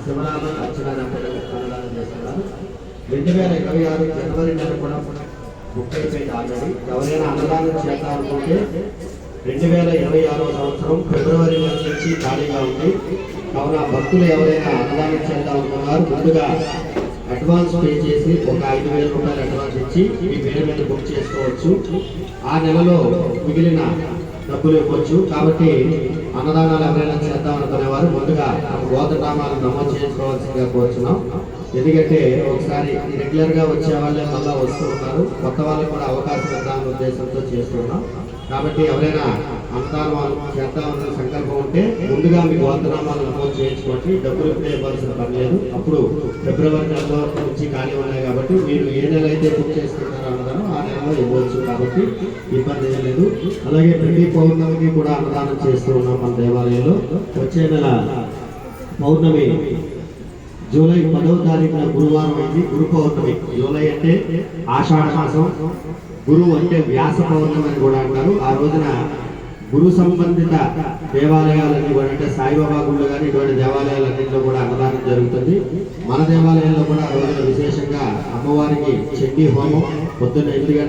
శివరామ అర్చన అన్నదానం చేస్తున్నారు. 2026 జనవరి నెల కూడా బుక్ అయిపోయింది ఆల్రెడీ. ఎవరైనా అన్నదానం చేద్దామనుకుంటే 2026 సంవత్సరం ఫిబ్రవరి నెల నుంచి ఖాళీగా ఉంది. కావున భక్తులు ఎవరైనా అన్నదానం చేద్దామనుకున్నారు ముందుగా అడ్వాన్స్ పే చేసి ఒక 5,000 రూపాయలు అడ్వాన్స్ ఇచ్చి మీ పేరు మీద బుక్ చేసుకోవచ్చు. ఆ నెలలో మిగిలిన డబ్బులు ఇవ్వచ్చు. కాబట్టి అన్నదానాలు ఎవరైనా చేద్దామనుకునే వారు ముందుగా గోత్రనామాలను నమోదు చేసుకోవాల్సిందిగా కోరుచున్నాం. ఎందుకంటే ఒకసారి రెగ్యులర్గా వచ్చే వాళ్ళే మళ్ళీ వస్తూ ఉన్నారు, కొత్త వాళ్ళకి కూడా అవకాశం ఇద్దామనే ఉద్దేశంతో చేస్తున్నాం. కాబట్టి ఎవరైనా అన్నదానం చేద్దామన్న సంకల్పం ఉంటే ముందుగా మీ గోత్రనామాలను నమోదు చేయించుకోండి. డబ్బులు ఇప్పుడే ఇవ్వాల్సిన పని లేదు. అప్పుడు ఫిబ్రవరి నెలలో నుంచి ఖాళీ ఉన్నాయి కాబట్టి మీరు ఏ నెల అయితే బుక్ చేసుకుంటారో అన్నదానం ఆ నెలలో ఇవ్వచ్చు. కాబట్టి ఇబ్బంది ఏం లేదు. అలాగే ప్రతి పౌర్ణమికి కూడా అన్నదానం చేస్తూ ఉన్నాం మన దేవాలయంలో. వచ్చే నెల పౌర్ణమి జూలై 10వ తారీఖున గురువారం అయింది. గురు పౌర్ణమి. జూలై అంటే ఆషాఢ మాసం, గురువు అంటే వ్యాస పౌర్ణమి అని కూడా అంటారు. ఆ రోజున గురు సంబంధిత దేవాలయాలన్నీ కూడా అంటే సాయిబాబా గుళ్ళు కానీ ఇటువంటి దేవాలయాలన్నింటిలో కూడా అన్నదానం జరుగుతుంది. మన దేవాలయంలో కూడా ఆ రోజున విశేషంగా అమ్మవారికి చండీ హోమం పొద్దున్న 8 గంటల